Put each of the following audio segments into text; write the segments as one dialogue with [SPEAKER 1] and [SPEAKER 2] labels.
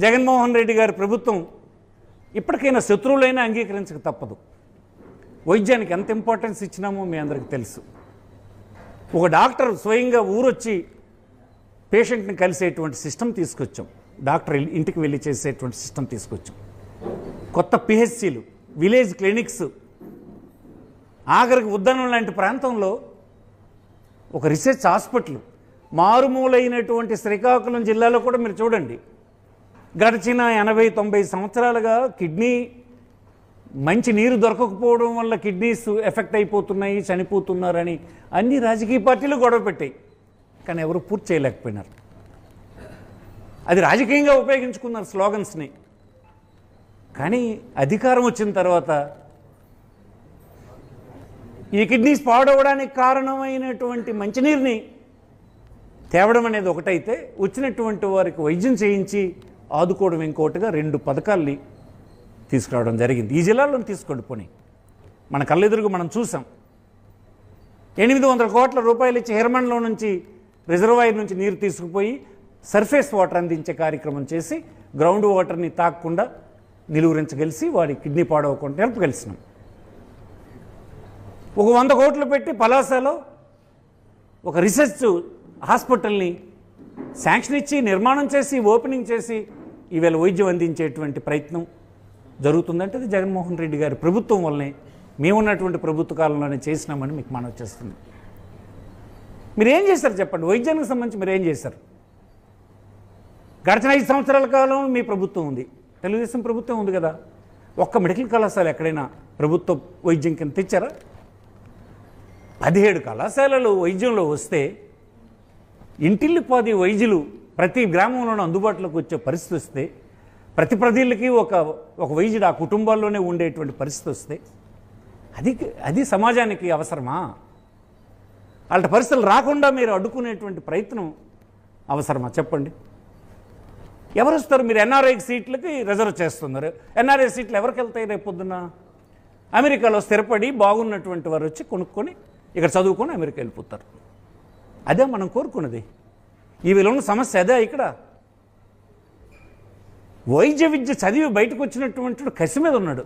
[SPEAKER 1] జగన్మోహన్ రెడ్డి గారి ప్రభుత్వం ఇప్పటికైనా శత్రువులైనా అంగీకరించక తప్పదు. వైద్యానికి ఎంత ఇంపార్టెన్స్ ఇచ్చినామో మీ అందరికీ తెలుసు. ఒక డాక్టర్ స్వయంగా ఊరొచ్చి పేషెంట్ని కలిసేటువంటి సిస్టమ్ తీసుకొచ్చాం. డాక్టర్ ఇంటికి వెళ్ళి చేసేటువంటి సిస్టమ్ తీసుకొచ్చాం. కొత్త పిహెచ్సిలు, విలేజ్ క్లినిక్స్, ఆఖరికి ఉద్దానం లాంటి ప్రాంతంలో ఒక రీసెర్చ్ హాస్పిటల్, మారుమూలైనటువంటి శ్రీకాకుళం జిల్లాలో కూడా మీరు చూడండి, గడిచిన 80-90 సంవత్సరాలుగా కిడ్నీ మంచి నీరు దొరకకపోవడం వల్ల కిడ్నీస్ ఎఫెక్ట్ అయిపోతున్నాయి, చనిపోతున్నారని అన్ని రాజకీయ పార్టీలు గొడవ పెట్టాయి. కానీ ఎవరు పూర్తి చేయలేకపోయినారు. అది రాజకీయంగా ఉపయోగించుకున్నారు స్లోగన్స్ని. కానీ అధికారం వచ్చిన తర్వాత ఈ కిడ్నీస్ పాడవడానికి కారణమైనటువంటి మంచినీరుని తేవడం అనేది ఒకటైతే, వచ్చినటువంటి వారికి వైద్యం చేయించి ఆదుకోవడం ఇంకోటిగా 2 పథకాల్ని తీసుకురావడం జరిగింది. ఈ జిల్లాలో తీసుకోండి. పోనీ మన కళ్ళెదురుగా మనం చూసాం. 800 కోట్ల రూపాయలు ఇచ్చి హిరమండలో నుంచి రిజర్వాయర్ నుంచి నీరు తీసుకుపోయి సర్ఫేస్ వాటర్ అందించే కార్యక్రమం చేసి గ్రౌండ్ వాటర్ని తాకకుండా నిలువరించగలిసి వాడి కిడ్నీ పాడవకుండా నిలపగలిసినాం. ఒక 100 కోట్లు పెట్టి పలాసలో ఒక రీసెర్చ్ హాస్పిటల్ని శాంక్షన్ ఇచ్చి నిర్మాణం చేసి ఓపెనింగ్ చేసి ఈవేళ వైద్యం అందించేటువంటి ప్రయత్నం జరుగుతుందంటే అది జగన్మోహన్ రెడ్డి గారి ప్రభుత్వం వల్లనే, మేమున్నటువంటి ప్రభుత్వ కాలంలోనే చేసినామని మీకు మనవి చేస్తుంది. మీరు ఏం చేశారు చెప్పండి? వైద్యానికి సంబంధించి మీరు ఏం చేశారు? గడిచిన 5 సంవత్సరాల కాలం మీ ప్రభుత్వం ఉంది, తెలుగుదేశం ప్రభుత్వం ఉంది కదా. ఒక్క మెడికల్ కళాశాల ఎక్కడైనా ప్రభుత్వ వైద్యం కింద తెచ్చారా? 17 కళాశాలలు వైద్యంలో వస్తే ఇంటిల్లి 10 వైద్యులు ప్రతి గ్రామంలోనూ అందుబాటులోకి వచ్చే పరిస్థితి వస్తే, ప్రతి ప్రజలకి ఒక వైద్యుడు ఆ కుటుంబాల్లోనే ఉండేటువంటి పరిస్థితి వస్తే అది సమాజానికి అవసరమా? అలాంటి పరిస్థితులు రాకుండా మీరు అడ్డుకునేటువంటి ప్రయత్నం అవసరమా చెప్పండి? ఎవరు వస్తారు? మీరు ఎన్ఆర్ఐ సీట్లకి రిజర్వ్ చేస్తున్నారు. ఎన్ఆర్ఐ సీట్లు ఎవరికి వెళ్తాయి? రేపు పొద్దున్న అమెరికాలో స్థిరపడి బాగున్నటువంటి వారు వచ్చి కొనుక్కొని ఇక్కడ చదువుకొని అమెరికా వెళ్ళిపోతారు. అదే మనం కోరుకున్నది. ఈ విలువన సమస్య అదే. ఇక్కడ వైద్య విద్య చదివి బయటకు వచ్చినటువంటి కసి మీద ఉన్నాడు.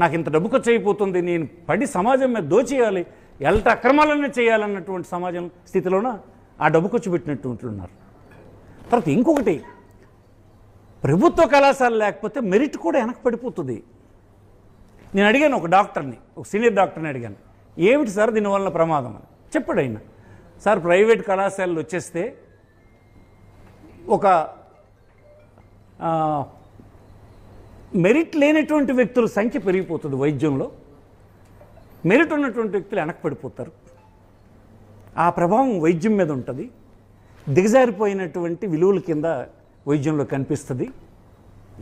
[SPEAKER 1] నాకు ఇంత డబ్బు ఖర్చు అయిపోతుంది, నేను పడి సమాజం మీద దోచేయాలి, ఎలాంటి అక్రమాలన్నీ చేయాలన్నటువంటి సమాజం స్థితిలోన ఆ డబ్బు ఖర్చు పెట్టినటువంటి ఉన్నారు. తర్వాత ఇంకొకటి, ప్రభుత్వ కళాశాల లేకపోతే మెరిట్ కూడా వెనక్కి పడిపోతుంది. నేను అడిగాను ఒక డాక్టర్ని, ఒక సీనియర్ డాక్టర్ని అడిగాను, ఏమిటి సార్ దీనివల్ల ప్రమాదం అని. చెప్పాడు ఆయన, సార్ ప్రైవేట్ కళాశాలలు వచ్చేస్తే ఒక మెరిట్ లేనటువంటి వ్యక్తుల సంఖ్య పెరిగిపోతుంది వైద్యంలో, మెరిట్ ఉన్నటువంటి వ్యక్తులు వెనక్కి పడిపోతారు. ఆ ప్రభావం వైద్యం మీద ఉంటుంది. దిగజారిపోయినటువంటి విలువల కింద వైద్యంలో కనిపిస్తుంది.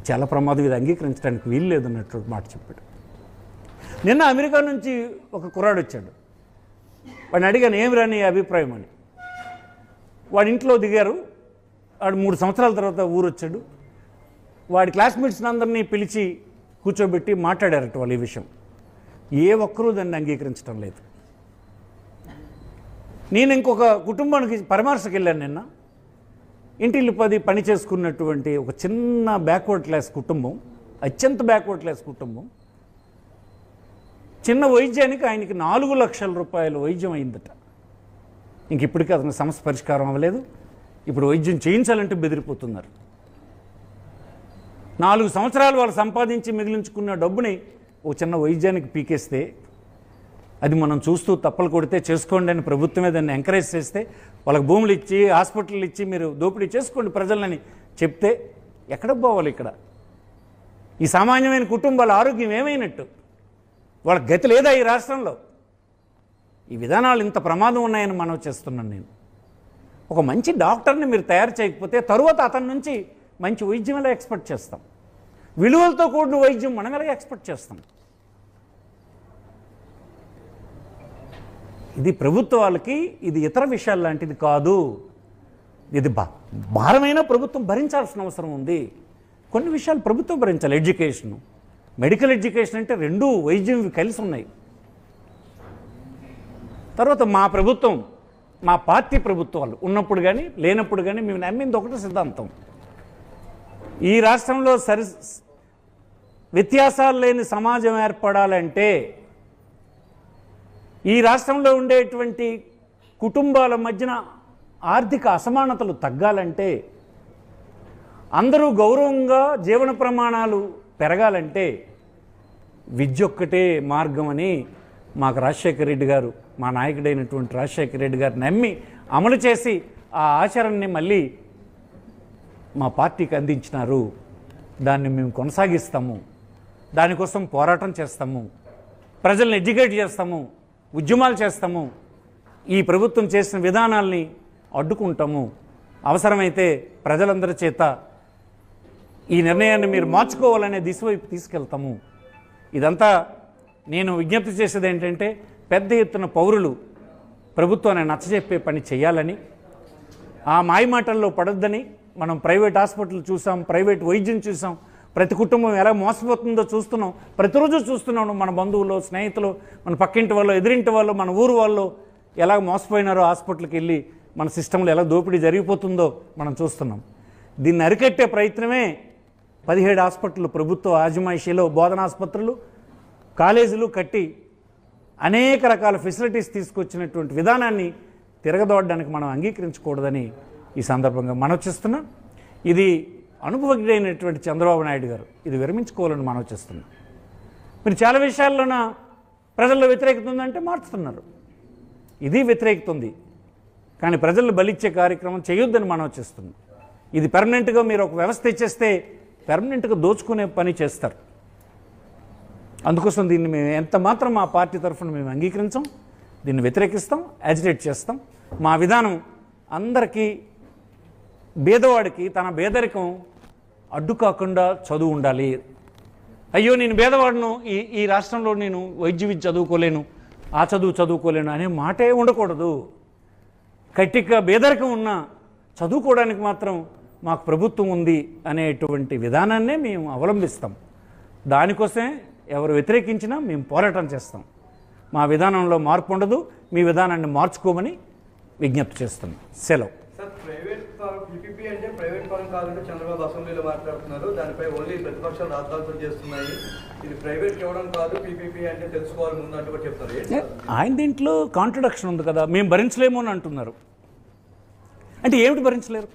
[SPEAKER 1] చాలా ప్రమాదం, ఇది అంగీకరించడానికి వీలు లేదన్నటువంటి మాట చెప్పాడు. నిన్న అమెరికా నుంచి ఒక కుర్రాడు వచ్చాడు. వాడిని అడిగాను, ఏమి రాని అభిప్రాయం అని. వాడి ఇంట్లో దిగారు. వాడు 3 సంవత్సరాల తర్వాత ఊరు వచ్చాడు. వాడి క్లాస్మేట్స్ని అందరినీ పిలిచి కూర్చోబెట్టి మాట్లాడారట వాళ్ళు ఈ విషయం. ఏ ఒక్కరూ దాన్ని అంగీకరించడం లేదు. నేను ఇంకొక కుటుంబానికి పరామర్శకు వెళ్ళాను నిన్న. ఇంటిల్లి 10 పని చేసుకున్నటువంటి ఒక చిన్న బ్యాక్వర్డ్ క్లాస్ కుటుంబం, అత్యంత బ్యాక్వర్డ్ క్లాస్ కుటుంబం, చిన్న వైద్యానికి ఆయనకి 4 లక్షల రూపాయల వైద్యం అయిందట. ఇంక ఇప్పటికీ అతని సమస్య పరిష్కారం అవ్వలేదు. ఇప్పుడు వైద్యం చేయించాలంటే బెదిరిపోతున్నారు. 4 సంవత్సరాలు వాళ్ళు సంపాదించి మిగిలించుకున్న డబ్బుని ఒక చిన్న వైద్యానికి పీకేస్తే, అది మనం చూస్తూ తప్పలు కొడితే చేసుకోండి అని ప్రభుత్వమే దాన్ని ఎంకరేజ్ చేస్తే, వాళ్ళకి భూములు ఇచ్చి హాస్పిటల్ ఇచ్చి మీరు దోపిడీ చేసుకోండి ప్రజలని చెప్తే ఎక్కడ పోవాలి? ఇక్కడ ఈ సామాన్యమైన కుటుంబాల ఆరోగ్యం ఏమైనట్టు? వాళ్ళకి గతి లేదా ఈ రాష్ట్రంలో? ఈ విధానాలు ఇంత ప్రమాదం ఉన్నాయని మనం చేస్తున్నాను. నేను ఒక మంచి డాక్టర్ని మీరు తయారు చేయకపోతే తరువాత అతని నుంచి మంచి వైద్యం ఎలా ఎక్స్పెక్ట్ చేస్తాం? విలువలతో కూడిన వైద్యం మనం ఎలా ఎక్స్పెక్ట్ చేస్తాం? ఇది ప్రభుత్వాలకి, ఇది ఇతర విషయాలు లాంటిది కాదు. ఇది భారమైన ప్రభుత్వం భరించాల్సిన అవసరం ఉంది. కొన్ని విషయాలు ప్రభుత్వం భరించాలి. ఎడ్యుకేషన్, మెడికల్ ఎడ్యుకేషన్ అంటే 2 వైద్యం కలిసి ఉన్నాయి. తర్వాత మా ప్రభుత్వం, మా పార్టీ ప్రభుత్వాలు ఉన్నప్పుడు కానీ లేనప్పుడు కానీ మేము నమ్మింది ఒకటే సిద్ధాంతం, ఈ రాష్ట్రంలో వ్యత్యాసాలు లేని సమాజం ఏర్పడాలంటే, ఈ రాష్ట్రంలో ఉండేటువంటి కుటుంబాల మధ్యన ఆర్థిక అసమానతలు తగ్గాలంటే, అందరూ గౌరవంగా జీవన ప్రమాణాలు పెరగాలంటే విద్య ఒక్కటే మార్గం అని మాకు రాజశేఖర రెడ్డి గారు, మా నాయకుడైనటువంటి రాజశేఖర రెడ్డి గారు నమ్మి అమలు చేసి ఆ ఆచరణని మళ్ళీ మా పార్టీకి అందించినారు. దాన్ని మేము కొనసాగిస్తాము, దానికోసం పోరాటం చేస్తాము, ప్రజల్ని ఎడ్యుకేట్ చేస్తాము, ఉద్యమాలు చేస్తాము, ఈ ప్రభుత్వం చేసిన విధానాల్ని అడ్డుకుంటాము, అవసరమైతే ప్రజలందరి చేత ఈ నిర్ణయాన్ని మీరు మార్చుకోవాలనే దిశ వైపు తీసుకెళ్తాము. ఇదంతా నేను విజ్ఞప్తి చేసేది ఏంటంటే, పెద్ద ఎత్తున పౌరులు ప్రభుత్వాన్ని నచ్చజెప్పే పని చేయాలని, ఆ మాయమాటల్లో పడొద్దని. మనం ప్రైవేట్ హాస్పిటల్ చూసాం, ప్రైవేట్ వైద్యం చూసాం, ప్రతి కుటుంబం ఎలా మోసపోతుందో చూస్తున్నాం, ప్రతిరోజు చూస్తున్నాం. మన బంధువులు, స్నేహితులు, మన పక్కింటి వాళ్ళు, ఎదురింటి వాళ్ళు, మన ఊరు వాళ్ళు ఎలా మోసపోయినారో, హాస్పిటల్కి వెళ్ళి మన సిస్టంలో ఎలా దోపిడీ జరిగిపోతుందో మనం చూస్తున్నాం. దీన్ని అరికట్టే ప్రయత్నమే 17 హాస్పిటళ్ళు ప్రభుత్వ ఆజమాయిషీలో, బోధనాసుపత్రులు, కాలేజీలు కట్టి అనేక రకాల ఫెసిలిటీస్ తీసుకొచ్చినటువంటి విధానాన్ని తిరగదోడడానికి మనం అంగీకరించకూడదని ఈ సందర్భంగా మనవి చేస్తున్నాం. ఇది అనుభవజ్ఞుడైనటువంటి చంద్రబాబు నాయుడు గారు ఇది విరమించుకోవాలని మనవి చేస్తున్నాం. మీరు చాలా విషయాల్లోన ప్రజల్లో వ్యతిరేకత ఉందంటే మార్చుతున్నారు, ఇది వ్యతిరేకత ఉంది, కానీ ప్రజలను బలిచ్చే కార్యక్రమం చేయొద్దని మనవి చేస్తున్నాం. ఇది పెర్మనెంట్గా మీరు ఒక వ్యవస్థ ఇచ్చేస్తే పెర్మనెంట్గా దోచుకునే పని చేస్తారు. అందుకోసం దీన్ని మేము ఎంత మాత్రం మా పార్టీ తరఫున మేము అంగీకరించాం, దీన్ని వ్యతిరేకిస్తాం, యాజిటేట్ చేస్తాం. మా విధానం అందరికీ, పేదవాడికి తన పేదరికం అడ్డు కాకుండా చదువు ఉండాలి. అయ్యో నేను పేదవాడును, ఈ రాష్ట్రంలో నేను వైద్య విద్య చదువుకోలేను, ఆ చదువుకోలేను అనే మాటే ఉండకూడదు. కట్టిగా పేదరికం ఉన్నా చదువుకోవడానికి మాత్రం మాకు ప్రభుత్వం ఉంది అనేటువంటి విధానాన్నే మేము అవలంబిస్తాం. దానికోసమే ఎవరు వ్యతిరేకించినా మేము పోరాటం చేస్తాం. మా విధానంలో మార్పు ఉండదు, మీ విధానాన్ని మార్చుకోమని విజ్ఞప్తి చేస్తున్నాం. సెలవు.
[SPEAKER 2] పీపీపీ అంటే ప్రైవేట్ పరం కాదంటే చంద్రబాబు అసెంబ్లీలో మాట్లాడుతున్నారు. దానిపై ఓన్లీ ప్రతిపక్షాలు రాద్ధాంతం చేస్తున్నాయి. ఇది ప్రైవేట్కి ఇవ్వడం కాదు, పీపీపీ అంటే తెలుసుకోవాలి ముందు అంటూ కూడా చెప్తారు.
[SPEAKER 1] ఆయన దీంట్లో కాంట్రడిక్షన్ ఉంది కదా, మేము భరించలేము అని అంటున్నారు. అంటే ఏమిటి భరించలేరు?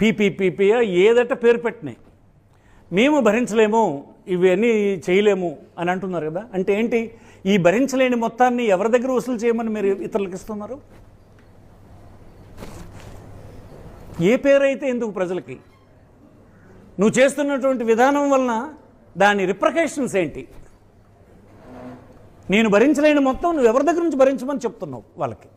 [SPEAKER 1] పీపీపీ ఏదట పేరు పెట్టినాయి, మేము భరించలేము, ఇవన్నీ చేయలేము అని అంటున్నారు కదా. అంటే ఏంటి? ఈ భరించలేని మొత్తాన్ని ఎవరి దగ్గర వసూలు చేయమని మీరు ఇతరులకు ఇస్తున్నారు? ఏ పేరైతే ఎందుకు ప్రజలకి? నువ్వు చేస్తున్నటువంటి విధానం వలన దాని రిప్రికేషన్స్ ఏంటి? నేను భరించలేని మొత్తం నువ్వు ఎవరి దగ్గర నుంచి భరించమని చెప్తున్నావు వాళ్ళకి?